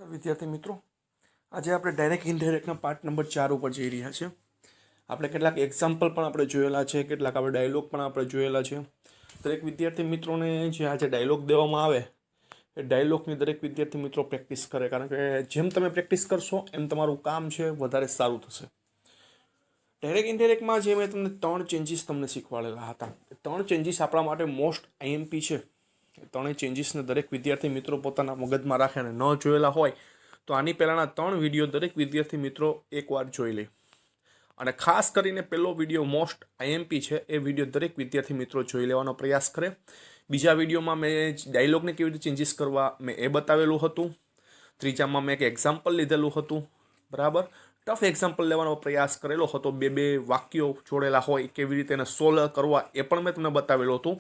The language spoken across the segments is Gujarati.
વિદ્યાર્થી મિત્રો, આજે આપણે ડાયરેક્ટ ઇનડાયરેક્ટના પાર્ટ નંબર 4 ઉપર જઈ રહ્યા છીએ. આપણે કેટલાક એક્ઝામ્પલ પણ આપણે જોયેલા છે, કેટલાક આપણે ડાયલોગ પણ આપણે જોયેલા છે. દરેક વિદ્યાર્થી મિત્રોને જે આજે ડાયલોગ દેવામાં આવે એ ડાયલોગની દરેક વિદ્યાર્થી મિત્રો પ્રેક્ટિસ કરે, કારણ કે જેમ તમે પ્રેક્ટિસ કરશો એમ તમારું કામ છે વધારે સારું થશે. ડાયરેક્ટ ઇનડાયરેક્ટમાં જે મેં તમને 3 ચેન્જીસ તમને શીખવાડેલા હતા, એ 3 ચેન્જીસ આપણા માટે મોસ્ટ આઈએમપી છે. ત્રણેય ચેન્જીસને દરેક વિદ્યાર્થી મિત્રો પોતાના મગજમાં રાખે અને ન જોયેલા હોય તો આની પહેલાંના 3 વિડીયો દરેક વિદ્યાર્થી મિત્રો એકવાર જોઈ લે. અને ખાસ કરીને પહેલો વિડીયો મોસ્ટ આઈએમપી છે, એ વિડીયો દરેક વિદ્યાર્થી મિત્રો જોઈ લેવાનો પ્રયાસ કરે. બીજા વિડીયોમાં મેં ડાયલોગને કેવી રીતે ચેન્જીસ કરવા મેં એ બતાવેલું હતું. ત્રીજામાં મેં એક એક્ઝામ્પલ લીધેલું હતું, બરાબર. ટફ એક્ઝામ્પલ લેવાનો પ્રયાસ કરેલો હતો, બે વાક્યો જોડેલા હોય કેવી રીતે એને સોલ્વ કરવા એ પણ મેં તમને બતાવેલું હતું.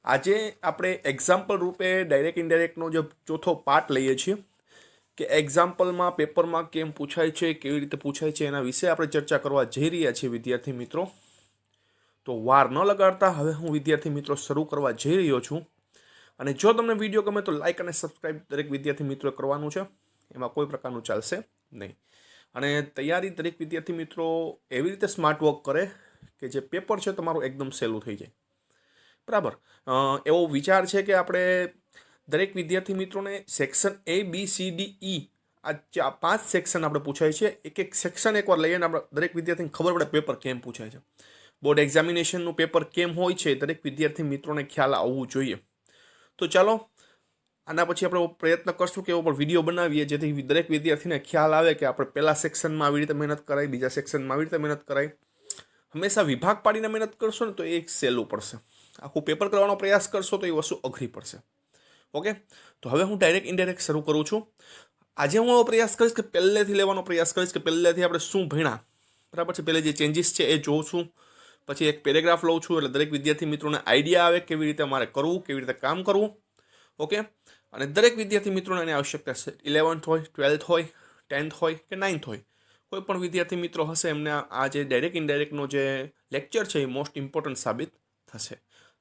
આજે આપણે એક્ઝામ્પલ રૂપે ડાયરેક્ટ ઇનડાયરેક્ટનો જે ચોથો પાર્ટ લઈએ છીએ કે એક્ઝામ્પલમાં પેપરમાં કેમ પૂછાય છે, કેવી રીતે પૂછાય છે, એના વિશે આપણે ચર્ચા કરવા જઈ રહ્યા છીએ વિદ્યાર્થી મિત્રો. તો વાર ન લગાડતા હવે હું વિદ્યાર્થી મિત્રો શરૂ કરવા જઈ રહ્યો છું. અને જો તમને વિડીયો ગમે તો લાઇક અને સબસ્ક્રાઈબ દરેક વિદ્યાર્થી મિત્રો કરવાનું છે, એમાં કોઈ પ્રકારનું ચાલશે નહીં. અને તૈયારી દરેક વિદ્યાર્થી મિત્રો એવી રીતે સ્માર્ટ વર્ક કરે કે જે પેપર છે તમારું એકદમ સહેલું થઈ જાય, બરાબર. એવો વિચાર છે કે આપણે દરેક વિદ્યાર્થી મિત્રોને સેક્શન ABCDE આ 5 સેક્શન આપણે પૂછાય છે. એક સેક્શન એકવાર લઈએ ને આપણે દરેક વિદ્યાર્થીને ખબર પડે પેપર કેમ પૂછાય છે, બોર્ડ એક્ઝામિનેશનનું પેપર કેમ હોય છે, દરેક વિદ્યાર્થી મિત્રોને ખ્યાલ આવવું જોઈએ. તો ચાલો આના પછી આપણે પ્રયત્ન કરશું કે એવો પણ વિડીયો બનાવીએ જેથી દરેક વિદ્યાર્થીને ખ્યાલ આવે કે આપણે પહેલા સેક્શનમાં આવી રીતે મહેનત કરાય, બીજા સેક્શનમાં આવી રીતે મહેનત કરાય. હંમેશા વિભાગ પાડીને મહેનત કરશો ને તો એ સહેલું પડશે. આખું પેપર કરવાનો પ્રયાસ કરશો તો એ વસ્તુ અઘરી પડશે. ઓકે, તો હવે હું ડાયરેક્ટ ઇનડાયરેક્ટ શરૂ કરું છું. આજે હું એવો પ્રયાસ કરીશ કે પહેલેથી લેવાનો પ્રયાસ કરીશ કે પહેલેથી આપણે શું ભણ્યા, બરાબર છે. પહેલે જે ચેન્જીસ છે એ જોઉં છું, પછી એક પેરેગ્રાફ લઉં છું, એટલે દરેક વિદ્યાર્થી મિત્રોને આઈડિયા આવે કેવી રીતે મારે કરવું, કેવી રીતે કામ કરવું. ઓકે, અને દરેક વિદ્યાર્થી મિત્રોને એની આવશ્યકતા છે. 11th હોય, 12th હોય, 10th હોય કે 9th હોય, કોઈ પણ વિદ્યાર્થી મિત્રો હશે એમને આ જે ડાયરેક્ટ ઇનડાયરેક્ટનો જે લેક્ચર છે એ મોસ્ટ ઇમ્પોર્ટન્ટ સાબિત થશે.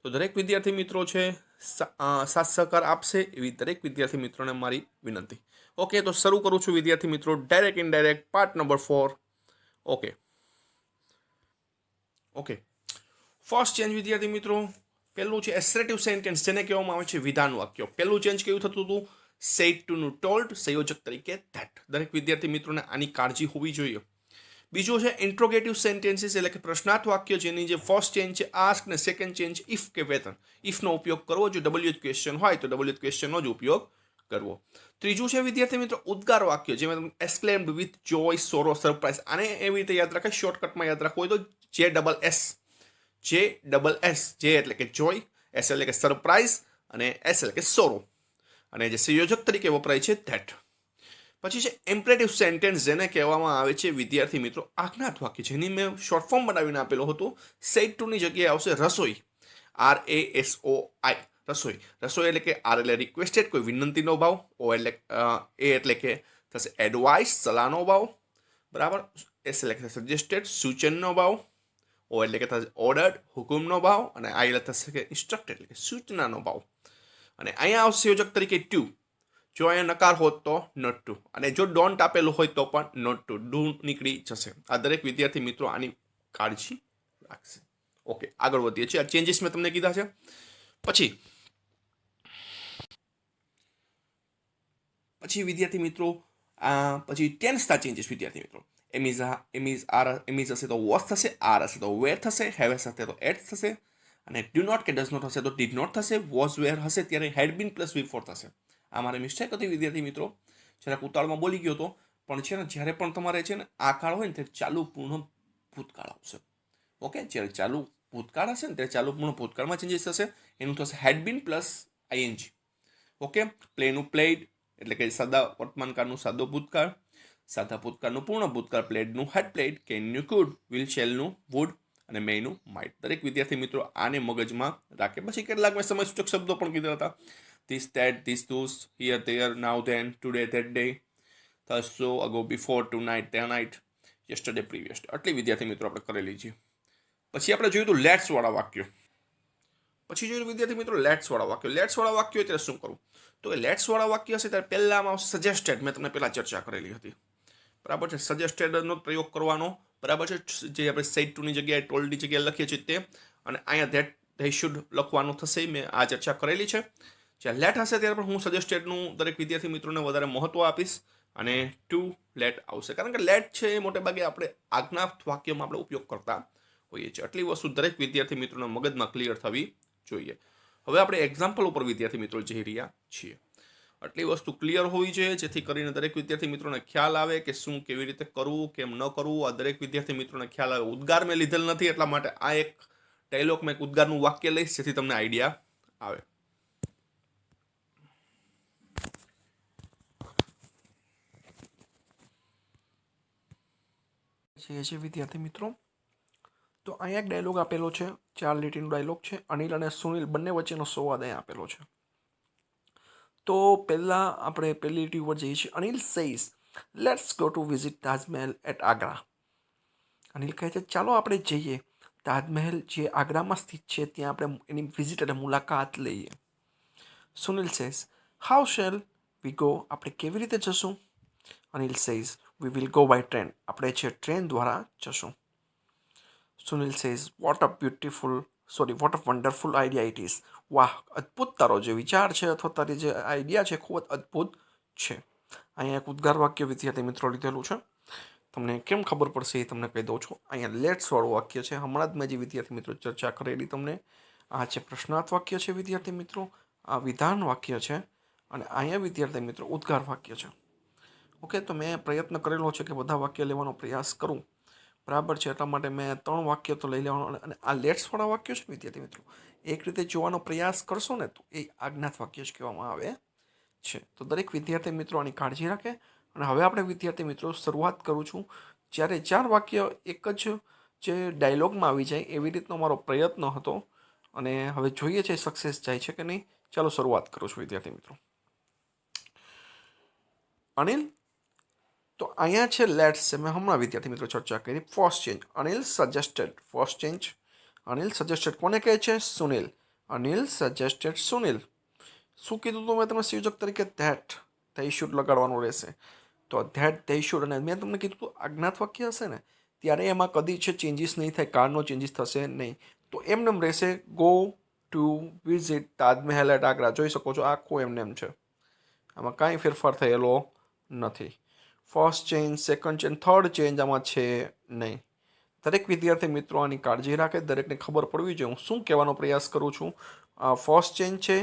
તો દરેક વિદ્યાર્થી મિત્રો છે સાથ સહકાર આપશે એવી દરેક વિદ્યાર્થી મિત્રોને મારી વિનંતી. ઓકે, તો શરૂ કરું છું વિદ્યાર્થી મિત્રો direct indirect part number 4. Okay, first change વિદ્યાર્થી મિત્રો પહેલું છે એસરેટિવ સેન્ટેન્સ, જેને કહેવામાં આવે છે વિધાન વાક્યો. પહેલું ચેન્જ કેવું થતું હતું, સેડ ટુ નું ટોલ્ડ, સંયોજક તરીકે ધેટ. દરેક વિદ્યાર્થી મિત્રોને આની કાળજી હોવી જોઈએ. બીજું છે ઇન્ટ્રોગેટિવ સેન્ટેન્સીસ, એટલે કે પ્રશ્નાર્થ વાક્ય, જેની જે ફર્સ્ટ ચેન્જ છે આસ્ક ને સેકન્ડ ચેન્જ ઇફ કે વેધર. ઇફનો ઉપયોગ કરવો, જો WH ક્વેશ્ચન હોય તો WH ક્વેશ્ચનનો જ ઉપયોગ કરવો. ત્રીજું છે વિદ્યાર્થી મિત્રો ઉદ્ગાર વાક્ય, જેમાં exclaimed with joy, sorrow, surprise. આને એવી રીતે યાદ રાખાય, શોર્ટકટમાં યાદ રાખવું હોય તો JSS, જે એટલે કે જોય, S એટલે કે સરપ્રાઇઝ અને S એટલે કે સોરો, અને જે સંયોજક તરીકે વપરાય છે ધેટ. પછી છે ઇમ્પરેટિવ સેન્ટેન્સ, જેને કહેવામાં આવે છે વિદ્યાર્થી મિત્રો આજ્ઞાત વાક્ય, જેની મેં શોર્ટ ફોર્મ બનાવીને આપેલો હતો. સેડ ટુ ની જગ્યાએ આવશે રસોઈ, RASOI, રસોઈ. રસોઈ એટલે કે R એટલે રિક્વેસ્ટેડ, કોઈ વિનંતીનો ભાવ, O એટલે A એટલે કે થશે એડવાઇસ, સલાહનો ભાવ, બરાબર. S એટલે કે સજેસ્ટેડ, સૂચનનો ભાવ, O એટલે કે થશે ઓર્ડર્ડ, હુકુમનો ભાવ, અને I એટલે થશે કે ઇન્સ્ટ્રક્ટેડ એટલે કે સૂચનાનો ભાવ. અને અહીંયા આવશે સંયોજક તરીકે ટુ. જો અહીંયા નકાર હોત તો નોટ ટુ, અને જો ડોન્ટ આપેલું હોય તો પણ નોટ ટુ, ડુ નીકળી જશે. આ દરેક વિદ્યાર્થી મિત્રો આની કાળજી રાખશે. ઓકે, આગળ વધીએ છીએ. આ ચેન્જીસ મેં તમને કીધા છે. પછી વિદ્યાર્થી મિત્રો પછી ટેન્સના ચેન્જીસ વિદ્યાર્થી મિત્રો. એમ ઇઝ હશે તો વોઝ થશે, આર હશે તો વેર થશે, હેવ હશે તો એટ થશે, અને ડુ નોટ કે ડઝ નોટ હશે તો ડીડ નોટ થશે. વોઝ વેર હશે ત્યારે હેડ બીન પ્લસ V4 થશે. આ મારે મિસ્ટેક હતી વિદ્યાર્થી મિત્રો, જરાક ઉતાળમાં બોલી ગયો હતો. પણ છે ને જ્યારે પણ તમારે છે ને આ કાળ હોય ને ત્યારે ચાલુ પૂર્ણ ભૂતકાળ આવશે. ઓકે, જ્યારે ચાલુ ભૂતકાળ હશે ને ત્યારે ચાલુ પૂર્ણ ભૂતકાળમાં ચેન્જીસ થશે. એનું થશે had been plus ING. Okay, પ્લેનું પ્લેડ એટલે કે સાદા વર્તમાનકાળનું સાદો ભૂતકાળ, સાદા ભૂતકાળનું પૂર્ણ ભૂતકાળ, પ્લેડનું હેડ પ્લેડ, કેનનું કુડ, વિલ શેલનું વુડ, અને મેયનું માઇટ. દરેક વિદ્યાર્થી મિત્રો આને મગજમાં રાખે. પછી કેટલાક મેં સમયસૂચક શબ્દો પણ કીધા હતા. This, that, this, those, here, there, now, then, today, that day, thus, so, ago, before, tonight, that night, yesterday, previous. આટલી વિદ્યાર્થી મિત્રો આપણે કરેલી છે. પછી આપણે જોયું હતું લેટ્સ વાળા વાક્યો. પછી જોયું વિદ્યાર્થી મિત્રો લેટ્સવાળા વાક્યો. લેટ્સવાળા વાક્યો ત્યારે શું કરવું? તો એ લેટ્સવાળા વાક્ય હશે ત્યારે પહેલામાં સજેસ્ટેડ, મેં તમને પહેલાં ચર્ચા કરેલી હતી, બરાબર છે. સજેસ્ટેડનો પ્રયોગ કરવાનો, બરાબર છે. જે આપણે સેડ ટુની જગ્યાએ ટોલ્ડની જગ્યાએ લખીએ છીએ તે, અને અહીંયા ધેટ ધે શુડ લખવાનું થશે. મેં આ ચર્ચા કરેલી છે. જ્યાં લેટ હશે ત્યારે પણ હું સજેસ્ટેડનું દરેક વિદ્યાર્થી મિત્રોને વધારે મહત્વ આપીશ, અને ટુ લેટ આવશે, કારણ કે લેટ છે એ મોટે ભાગે આપણે આજ્ઞા વાક્યમાં આપણે ઉપયોગ કરતા હોઈએ છીએ. આટલી વસ્તુ દરેક વિદ્યાર્થી મિત્રોના મગજમાં ક્લિયર થવી જોઈએ. હવે આપણે એક્ઝામ્પલ ઉપર વિદ્યાર્થી મિત્રો જઈ રહ્યા છીએ. આટલી વસ્તુ ક્લિયર હોવી જોઈએ જેથી કરીને દરેક વિદ્યાર્થી મિત્રોને ખ્યાલ આવે કે શું કેવી રીતે કરવું, કેમ ન કરવું. આ દરેક વિદ્યાર્થી મિત્રોને ખ્યાલ આવે. ઉદ્ગાર મેં લીધેલ નથી, એટલા માટે આ એક ડાયલોગ મેં એક ઉદ્ગારનું વાક્ય લઈશ જેથી તમને આઈડિયા આવે. છે વિદ્યાર્થી મિત્રો, તો અહીંયા એક ડાયલોગ આપેલો છે, 4 લીટીનો ડાયલોગ છે. અનિલ અને સુનિલ બંને વચ્ચેનો સંવાદ અહીંયા આપેલો છે. તો પહેલાં આપણે પહેલી લીટી ઉપર જઈએ છીએ. Anil says let's go to visit Taj Mahal at Agra. Anil કહે છે ચાલો આપણે જઈએ તાજમહેલ જે આગ્રામાં સ્થિત છે ત્યાં આપણે એની વિઝિટ એટલે મુલાકાત લઈએ. Sunil says how shall we go, આપણે કેવી રીતે જશું? Anil says we will go by train, આપણે જે ટ્રેન દ્વારા જશું. Sunil says what a wonderful idea it is. વાહ, અદ્ભુત તારો જે વિચાર છે અથવા તારી જે આઈડિયા છે ખૂબ જ અદ્ભુત છે. અહીંયા એક ઉદ્ગાર વાક્ય વિદ્યાર્થી મિત્રો લીધેલું છે. તમને કેમ ખબર પડશે એ તમને કહી દઉં છું. અહીંયા લેટ્સવાળું વાક્ય છે, હમણાં જ મેં જે વિદ્યાર્થી મિત્રો ચર્ચા કરેલી તમને. આ છે પ્રશ્નાર્થ વાક્ય છે વિદ્યાર્થી મિત્રો, આ વિધાન વાક્ય છે, અને અહીંયા વિદ્યાર્થી મિત્રો ઉદ્ગાર વાક્ય છે. ઓકે, તો મેં પ્રયત્ન કરેલો છે કે બધા વાક્ય લેવાનો પ્રયાસ કરું, બરાબર છે. એટલા માટે મેં 3 વાક્ય તો લઈ લેવાનો. અને આ લેટ્સવાળા વાક્યો છે વિદ્યાર્થી મિત્રો, એક રીતે જોવાનો પ્રયાસ કરશો ને તો એ આજ્ઞાત વાક્ય જ કહેવામાં આવે છે. તો દરેક વિદ્યાર્થી મિત્રો આની કાળજી રાખે. અને હવે આપણે વિદ્યાર્થી મિત્રો શરૂઆત કરું છું. જ્યારે 4 વાક્ય એક જ જે ડાયલોગમાં આવી જાય એવી રીતનો મારો પ્રયત્ન હતો, અને હવે જોઈએ છે સક્સેસ જાય છે કે નહીં. ચાલો શરૂઆત કરું છું વિદ્યાર્થી મિત્રો. અનિલ, તો અહીંયા છે લેટ્સ છે, મેં હમણાં વિદ્યાર્થી મિત્રો ચર્ચા કરી. First change Anil suggested, first change Anil suggested કોને કહે છે? સુનિલ. અનિલ સજેસ્ટેડ સુનિલ. શું કીધું હતું મેં તમને સંયોજક તરીકે? ધેટ, ધે શુડ લગાડવાનું રહેશે. તો ધેટ ધે શુડ, અને મેં તમને કીધું હતું આજ્ઞાત વાક્ય હશે ને ત્યારે એમાં કદી છે ચેન્જીસ નહીં થાય, કારનો ચેન્જીસ થશે નહીં. તો એમને રહેશે go to visit Taj Mahal at Agra. જોઈ શકો છો આખું એમને એમ છે, આમાં કાંઈ ફેરફાર થયેલો નથી. First change, second change, third change આમાં છે નહીં. દરેક વિદ્યાર્થી મિત્રો આની કાળજી રાખે, દરેકને ખબર પડવી જોઈએ હું શું કહેવાનો પ્રયાસ કરું છું. ફર્સ્ટ ચેન્જ છે,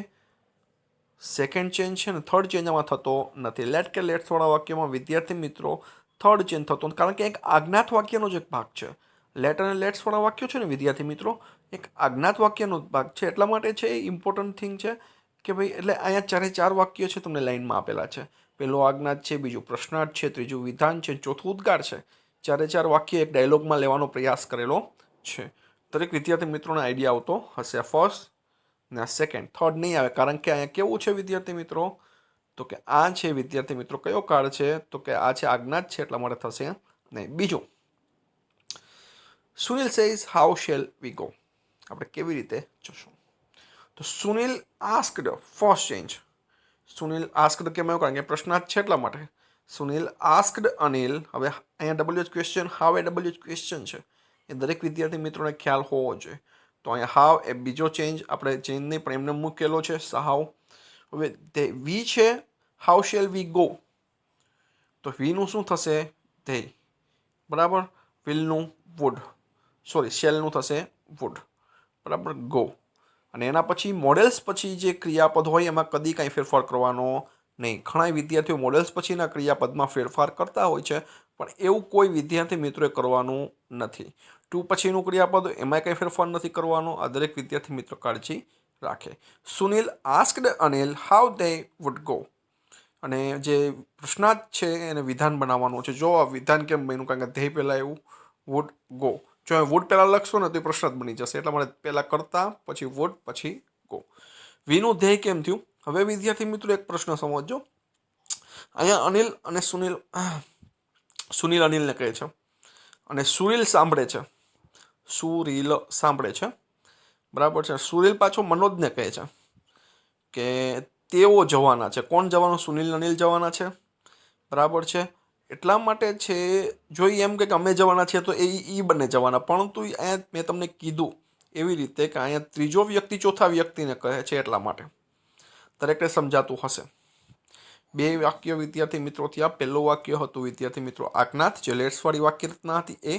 સેકન્ડ ચેન્જ છે, ને થર્ડ ચેન્જ આમાં થતો નથી. લેટ કે લેટ્સવાળા વાક્યમાં વિદ્યાર્થી મિત્રો થર્ડ ચેન્જ થતો, કારણ કે એક આજ્ઞાત વાક્યનો જ એક ભાગ છે. લેટ અને લેટ્સવાળા વાક્યો છે ને વિદ્યાર્થી મિત્રો એક આજ્ઞાત વાક્યનો ભાગ છે. એટલા માટે છે એ ઇમ્પોર્ટન્ટ થિંગ છે કે ભાઈ, એટલે અહીંયા 4 વાક્યો છે તમને લાઈનમાં આપેલા છે. પહેલો આજ્ઞાત છે, બીજું પ્રશ્નાર્થ છે, ત્રીજું વિધાન છે, ચોથું ઉદ્ગાર છે. 4 વાક્ય એક ડાયલોગમાં લેવાનો પ્રયાસ કરેલો છે. દરેક વિદ્યાર્થી મિત્રોને આઈડિયા આવતો હશે. ફર્સ્ટ ને સેકન્ડ, થર્ડ નહીં આવે, કારણ કે અહીંયા કેવું છે વિદ્યાર્થી મિત્રો, તો કે આ છે વિદ્યાર્થી મિત્રો કયો કાળ છે, તો કે આ છે આજ્ઞાત છે, એટલા માટે થશે નહીં. બીજું Sunil says how shall we go, આપણે કેવી રીતે જશું? તો Sunil asked, first change. Sunil asked કેમ આવ્યું? કારણ કે પ્રશ્નાર્થ છે એટલા માટે. સુનિલ આસ્કડ અનિલ. હવે અહીંયા ડબલ્યુએચ ક્વેશ્ચન, હાવ એ ડબલ્યુએચ ક્વેશ્ચન છે, એ દરેક વિદ્યાર્થી મિત્રોને ખ્યાલ હોવો જોઈએ. તો અહીંયા હાવ એ બીજો ચેન્જ, આપણે ચેન્જ નહીં પણ એમને મૂકેલો છે હાવ. હવે તે વી છે, હાઉ શેલ વી ગો, તો વીનું શું થશે? ધે, બરાબર. વિલનું વુડ, સોરી શેલનું થશે વુડ, બરાબર. ગો, અને એના પછી મોડેલ્સ પછી જે ક્રિયાપદ હોય એમાં કદી કાંઈ ફેરફાર કરવાનો નહીં. ઘણા વિદ્યાર્થીઓ મોડેલ્સ પછીના ક્રિયાપદમાં ફેરફાર કરતા હોય છે, પણ એવું કોઈ વિદ્યાર્થી મિત્રોએ કરવાનું નથી. ટુ પછીનું ક્રિયાપદ એમાં કંઈ ફેરફાર નથી કરવાનો. આ દરેક વિદ્યાર્થી મિત્રો કાળજી રાખે. Sunil asked Anil how they would go, અને જે પ્રશ્નાર્થ છે એને વિધાન બનાવવાનું છે. જો આ વિધાન કેમ બન્યું? કારણ કે ધ્યેય પહેલાં એવું વુડ ગો. જો વુડ પહેલાં લખશો ને તો એ પ્રશ્નાર્થ બની જશે, એટલા માટે પહેલાં કરતા, પછી વુડ, પછી ગો. વીનું ધ્યેય કેમ થયું? હવે વિદ્યાર્થી મિત્રો એક પ્રશ્ન સમજજો. અહીંયા અનિલ અને સુનિલ અનિલને કહે છે, અને સુનિલ સાંભળે છે, સુરીલ સાંભળે છે, બરાબર છે. સુનિલ પાછો મનોજને કહે છે કે તેઓ જવાના છે. કોણ જવાનું? સુનિલ અનિલ જવાના છે. બરાબર છે. એટલા માટે છે જો એમ કે અમે જવાના છીએ તો એ બંને જવાના, પરંતુ અહીંયા મેં તમને કીધું એવી રીતે કે અહીંયા ત્રીજો વ્યક્તિ ચોથા વ્યક્તિને કહે છે, એટલા માટે દરેકને સમજાતું હશે. 2 વાક્ય વિદ્યાર્થી મિત્રો થયા. પહેલું વાક્ય હતું વિદ્યાર્થી મિત્રો આજ્ઞાત, જે લેટ્સવાળી વાક્ય રચના હતી એ.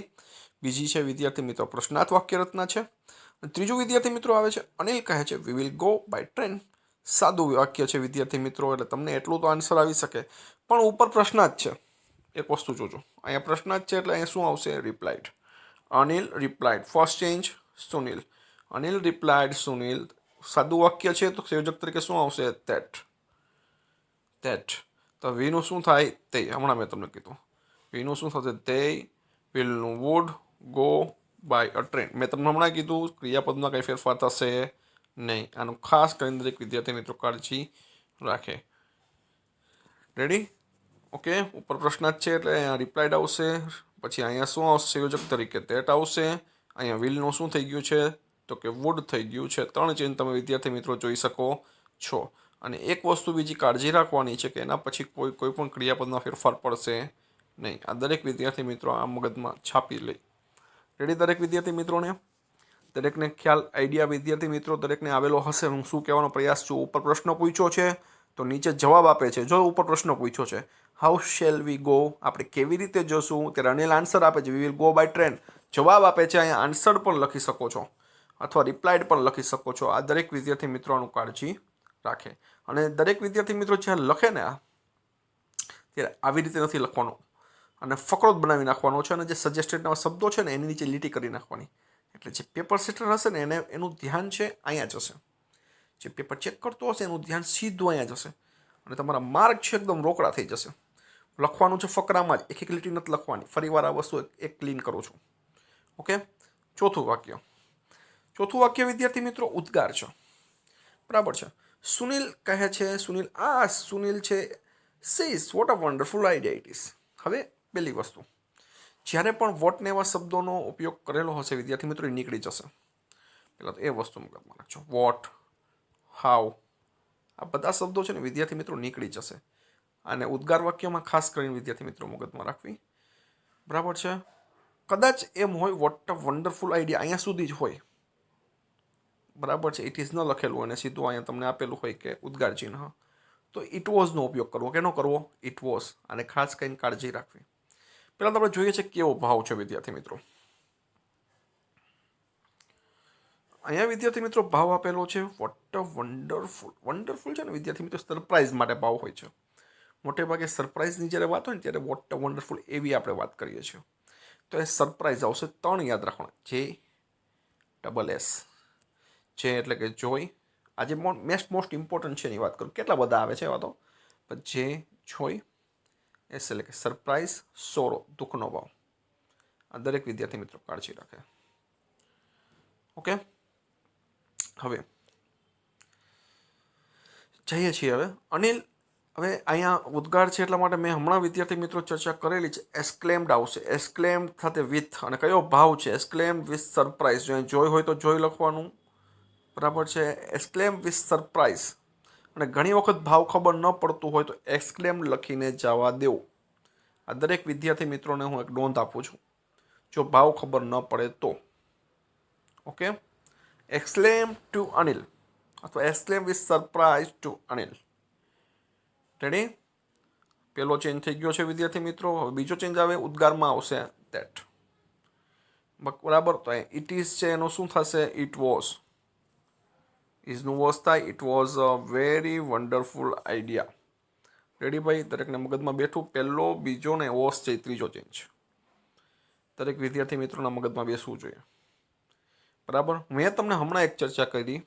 બીજી છે વિદ્યાર્થી મિત્રો પ્રશ્નાર્થ વાક્ય રચના છે. ત્રીજું વિદ્યાર્થી મિત્રો આવે છે અનિલ કહે છે we will go by train. સાદું વાક્ય છે વિદ્યાર્થી મિત્રો, એટલે તમને એટલું તો આન્સર આવી શકે, પણ ઉપર પ્રશ્નાર્થ છે. એક વસ્તુ જોજો, અહીંયા પ્રશ્નાર્થ છે એટલે અહીંયા શું આવશે? Replied. Anil replied. First change Sunil. Anil replied Sunil. સાદું વાક્ય છે તો સંયોજક તરીકે શું આવશે? ધેટ. તો વીનું શું થાય? તે. હમણાં મેં તમને કીધું વીનું શું થશે? તે વિલનું would go by a train. મેં તમને હમણાં કીધું ક્રિયાપદમાં કંઈ ફેરફાર થશે નહીં. આનું ખાસ કરીને દરેક વિદ્યાર્થી મિત્રો કાળજી રાખે. રેડી? ઓકે. ઉપર પ્રશ્ન જ છે એટલે અહીંયા રિપ્લાઇડ આવશે. પછી અહીંયા શું આવશે? સંયોજક તરીકે ધેટ આવશે. અહીંયા વિલનું શું થઈ ગયું છે? તો કે વુડ થઈ ગયું છે. 3 ચેન્જ તમે વિદ્યાર્થી મિત્રો જોઈ શકો છો. અને એક વસ્તુ બીજી કાળજી રાખવાની છે કે એના પછી કોઈ પણ ક્રિયાપદમાં ફેરફાર પડશે નહીં. આ દરેક વિદ્યાર્થી મિત્રો આ મગજમાં છાપી લે. રેડી? દરેક વિદ્યાર્થી મિત્રોને દરેકને ખ્યાલ, આઈડિયા વિદ્યાર્થી મિત્રો દરેકને આવેલો હશે. હું શું કહેવાનો પ્રયાસ છું? ઉપર પ્રશ્ન પૂછ્યો છે તો નીચે જવાબ આપે છે. જો ઉપર પ્રશ્ન પૂછ્યો છે હાઉ શેલ વી ગો, આપણે કેવી રીતે જશું? ત્યારે અનિલ આન્સર આપે છે we will go by train. જવાબ આપે છે. અહીંયા આન્સર પણ લખી શકો છો અથવા રિપ્લાઇડ પણ લખી શકો છો. આ દરેક વિદ્યાર્થી મિત્રોનું કાળજી રાખે. અને દરેક વિદ્યાર્થી મિત્રો જ્યારે લખે ને ત્યારે આવી રીતે નથી લખવાનો, અને ફકરો જ બનાવી નાખવાનો છે. અને જે સજેસ્ટેડના શબ્દો છે ને એની નીચે લીટી કરી નાખવાની. એટલે જે પેપર સેટર હશે ને એનું ધ્યાન છે અહીંયા જશે. જે પેપર ચેક કરતો હશે એનું ધ્યાન સીધું અહીંયા જશે. અને તમારા માર્ક છે એકદમ રોકડા થઈ જશે. લખવાનું છે ફકરામાં જ, એક લીટી નથી લખવાની. ફરીવાર આ વસ્તુ એક ક્લીન કરું છું. ઓકે. ચોથું વાક્ય વિદ્યાર્થી મિત્રો ઉદ્ગાર છે. બરાબર છે. સુનિલ કહે છે, સુનિલ છે says what a wonderful idea it is. હવે પહેલી વસ્તુ, જ્યારે પણ વોટ ને એવા શબ્દોનો ઉપયોગ કરેલો હશે વિદ્યાર્થી મિત્રો એ નીકળી જશે. પહેલાં તો એ વસ્તુ મગજમાં રાખજો. વોટ, હાઉ, આ બધા શબ્દો છે ને વિદ્યાર્થી મિત્રો નીકળી જશે. અને ઉદ્ગાર વાક્યમાં ખાસ કરીને વિદ્યાર્થી મિત્રો મગજમાં રાખવી. બરાબર છે. કદાચ એમ હોય વોટ અ વન્ડરફુલ આઈડિયા અહીંયા સુધી જ હોય. બરાબર છે. ઇટ ઇઝ ન લખેલું અને સીધું અહીંયા તમને આપેલું હોય કે ઉદ્ગાર ચિહ્ન, તો ઇટ વોઝનો ઉપયોગ કરવો. કેનો કરવો? It was. અને ખાસ કરીને કાળજી રાખવી. પહેલાં તો આપણે જોઈએ છે કેવો ભાવ છે વિદ્યાર્થી મિત્રો. અહીંયા વિદ્યાર્થી મિત્રો ભાવ આપેલો છે વોટ અ વન્ડરફુલ છે ને વિદ્યાર્થી મિત્રો સરપ્રાઇઝ માટે ભાવ હોય છે. મોટે ભાગે સરપ્રાઇઝની જ્યારે વાત હોય ને ત્યારે વોટ અ વન્ડરફુલ એવી આપણે વાત કરીએ છીએ. તો એ સરપ્રાઇઝ આવશે. 3 યાદ રાખવાના. JSS. જે એટલે કે જોય. આજે મોસ્ટ ઇમ્પોર્ટન્ટ છે એની વાત કરું. કેટલા બધા આવે છે એવા તો, પણ જે જોય. એસ એટલે કે સરપ્રાઇઝ, સોરો દુઃખનો ભાવ. આ દરેક વિદ્યાર્થી મિત્રો કાળજી રાખે. ઓકે. હવે જઈએ છીએ અનિલ. હવે અહીંયા ઉદ્ગાર છે એટલા માટે મેં હમણાં વિદ્યાર્થી મિત્રો ચર્ચા કરેલી છે. એસ્ક્લેમ્ડ આવશે. એસ્ક્લેમ્ડ સાથે વિથ. અને કયો ભાવ છે? એસ્ક્લેમ્ડ વિથ સરપ્રાઇઝ. જો જોઈ હોય તો જોઈ લખવાનું. બરાબર છે. એક્સક્લેમ વિથ સરપ્રાઇઝ. અને ઘણી વખત ભાવ ખબર ન પડતું હોય તો એક્સક્લેમ લખીને જવા દેવું. આ દરેક વિદ્યાર્થી મિત્રોને હું એક નોંધ આપું છું, જો ભાવ ખબર ન પડે તો. ઓકે. એક્સક્લેમ ટુ અનિલ અથવા exclaim with surprise to Anil. Ready? પહેલો ચેન્જ થઈ ગયો છે વિદ્યાર્થી મિત્રો. હવે બીજો ચેન્જ આવે, ઉદ્ગારમાં આવશે ધેટ. બરાબર. તો ઇટ ઇઝ છે એનું શું થશે? It was. ઇઝનું વોઝ થાય. It was a very wonderful idea. Ready ભાઈ? દરેકને મગજમાં બેઠું. પહેલો, બીજો ને વોઝ છે ત્રીજો ચેન્જ. દરેક વિદ્યાર્થી મિત્રોના મગજમાં બેસવું જોઈએ. બરાબર. મેં તમને હમણાં એક ચર્ચા કરી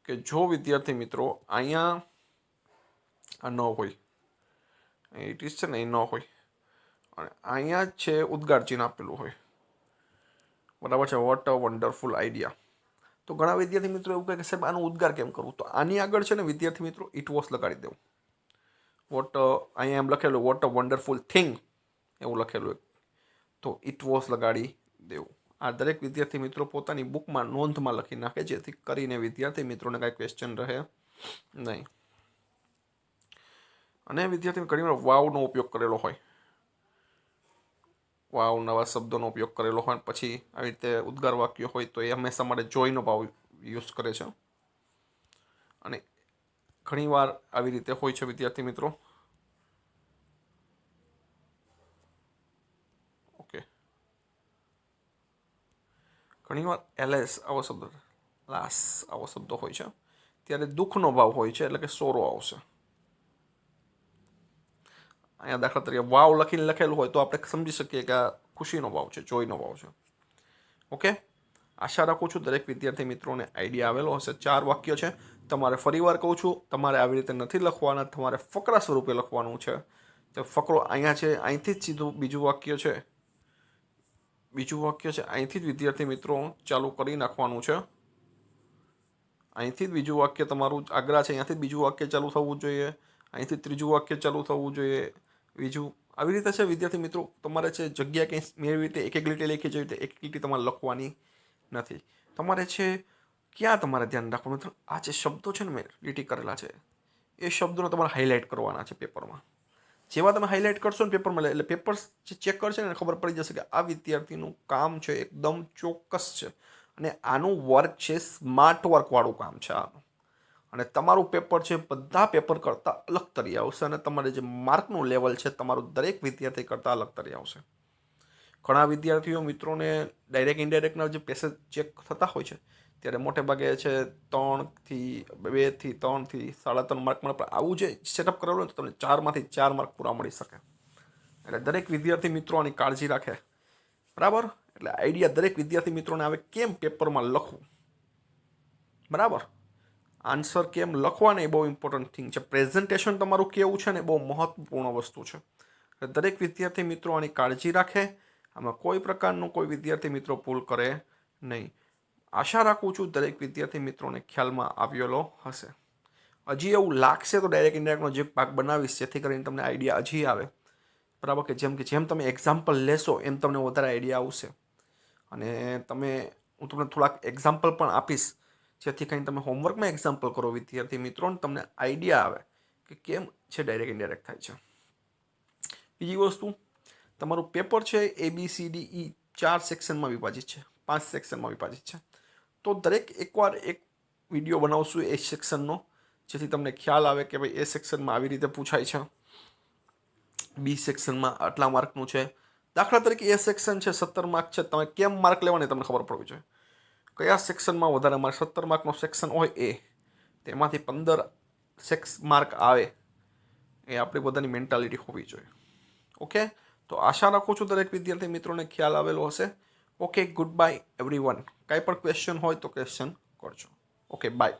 કે જો વિદ્યાર્થી મિત્રો અહીંયા આ ન હોય, ઇટ ઇઝ છે ને એ ન હોય, અને અહીંયા જ છે ઉદ્ગાર ચિહ્ન આપેલું હોય. બરાબર છે. Vote a wonderful idea. તો ઘણા વિદ્યાર્થી મિત્રો એવું કહે કે સાહેબ આનો ઉદ્ગાર કેમ કરવું? તો આની આગળ છે ને વિદ્યાર્થી મિત્રો ઇટ વોઝ લગાડી દેવું. વોટ અહીંયા એમ લખેલું વોટ અ વન્ડરફુલ થિંગ એવું લખેલું, તો ઇટ વોઝ લગાડી દેવું. આ દરેક વિદ્યાર્થી મિત્રો પોતાની બુકમાં નોંધમાં લખી નાખે, જેથી કરીને વિદ્યાર્થી મિત્રોને કાંઈ ક્વેશ્ચન રહે નહીં. અને વિદ્યાર્થી ઘણીવાર વાવનો ઉપયોગ કરેલો હોય, વાવ નવા શબ્દોનો ઉપયોગ કરેલો હોય, પછી આવી રીતે ઉદ્ગાર વાક્ય હોય તો એ હંમેશા માટે જોઈનો ભાવ યુઝ કરે છે. અને ઘણીવાર આવી રીતે હોય છે વિદ્યાર્થી મિત્રો. ઓકે, ઘણીવાર એલએસ આવો શબ્દ, લાસ આવો શબ્દો હોય છે, ત્યારે દુઃખનો ભાવ હોય છે, એટલે કે સોરો આવશે. અહીંયા દાખલા તરીકે વાવ લખીને લખેલું હોય તો આપણે સમજી શકીએ કે આ ખુશીનો ભાવ છે, જોઈનો ભાવ છે. ઓકે, આશા રાખું છું દરેક વિદ્યાર્થી મિત્રોને આઈડિયા આવેલો હશે. 4 વાક્ય છે, તમારે ફરીવાર કહું છું, તમારે આવી રીતે નથી લખવાના, તમારે ફકરા સ્વરૂપે લખવાનું છે. તો ફકરો અહીંયા છે, અહીંથી જ સીધું બીજું વાક્ય છે, અહીંથી જ વિદ્યાર્થી મિત્રો ચાલુ કરી નાખવાનું છે. અહીંથી જ બીજું વાક્ય તમારું આગ્રા છે, અહીંયાથી બીજું વાક્ય ચાલુ થવું જોઈએ, અહીંથી ત્રીજું વાક્ય ચાલુ થવું જોઈએ, બીજું આવી રીતે છે વિદ્યાર્થી મિત્રો. તમારે છે જગ્યા કંઈ મેળવી રીતે એક લીટી લખી જોઈએ, એક લીટી તમારે લખવાની નથી. તમારે છે ક્યાં તમારે ધ્યાન રાખવાનું, મિત્રો આ જે શબ્દો છે ને મેં લીટી કરેલા છે, એ શબ્દોને તમારે હાઇલાઇટ કરવાના છે પેપરમાં. જેવા તમે હાઇલાઇટ કરશો ને પેપરમાં, એટલે પેપર જે ચેક કરશે ને ખબર પડી જશે કે આ વિદ્યાર્થીનું કામ છે એકદમ ચોક્કસ છે, અને આનું વર્ક છે સ્માર્ટ વર્કવાળું કામ છે આનું. અને તમારું પેપર છે બધા પેપર કરતાં અલગ તરી આવશે, અને તમારે જે માર્કનું લેવલ છે તમારું દરેક વિદ્યાર્થી કરતાં અલગ તરી આવશે. ઘણા વિદ્યાર્થીઓ મિત્રોને ડાયરેક્ટ ઇનડાયરેક્ટના જે પેસેજ ચેક થતા હોય છે ત્યારે મોટે ભાગે છે 3 થી 2 થી 3 થી 3.5 માર્ક મળે, પણ આવું જે સેટઅપ કરેલું હોય તો તમને 4 માંથી 4 માર્ક પૂરા મળી શકે. એટલે દરેક વિદ્યાર્થી મિત્રો આની કાળજી રાખે, બરાબર. એટલે આઈડિયા દરેક વિદ્યાર્થી મિત્રોને આવે કેમ પેપરમાં લખવું, બરાબર. આન્સર કેમ લખવાને એ બહુ ઇમ્પોર્ટન્ટ થિંગ છે. પ્રેઝન્ટેશન તમારું કેવું છે ને બહુ મહત્વપૂર્ણ વસ્તુ છે. એટલે દરેક વિદ્યાર્થી મિત્રો આની કાળજી રાખે, આમાં કોઈ પ્રકારનું કોઈ વિદ્યાર્થી મિત્રો ભૂલ કરે નહીં. આશા રાખું છું દરેક વિદ્યાર્થી મિત્રોને ખ્યાલમાં આવેલો હશે. હજી એવું લાગશે તો ડાયરેક્ટ ઇનડાયરેક્ટનો જે ભાગ બનાવીશ, જેથી કરીને તમને આઈડિયા હજી આવે, બરાબર. કે જેમ તમે એક્ઝામ્પલ લેશો એમ તમને વધારે આઈડિયા આવશે. અને હું તમને થોડાક એક્ઝામ્પલ પણ આપીશ, જેથી કરીને તમે હોમવર્કમાં એક્ઝામ્પલ કરો વિદ્યાર્થી મિત્રોને, તમને આઈડિયા આવે કે કેમ છે ડાયરેક્ટ ઇનડાયરેક્ટ થાય છે. બીજી વસ્તુ, તમારું પેપર છે ABCDE 4 સેક્શનમાં વિભાજિત છે, 5 સેક્શનમાં વિભાજિત છે. તો દરેક એકવાર એક વિડીયો બનાવશું એ સેક્શનનો, જેથી તમને ખ્યાલ આવે કે ભાઈ એ સેક્શનમાં આવી રીતે પૂછાય છે, બી સેક્શનમાં આટલા માર્કનું છે. દાખલા તરીકે એ સેક્શન છે 17 માર્ક છે, તમે કેમ માર્ક લેવાની તમને ખબર પડવી જોઈએ. કયા સેક્શનમાં વધારે માર્ક, 17 માર્કનો સેક્શન હોય તેમાંથી 15 માર્ક આવે, એ આપણી બધાની મેન્ટાલિટી હોવી જોઈએ. ઓકે, તો આશા રાખું છું દરેક વિદ્યાર્થી મિત્રોને ખ્યાલ આવેલો હશે. Okay, good bye everyone. કાંઈ પણ ક્વેશ્ચન હોય તો ક્વેશ્ચન કરજો. Okay, by.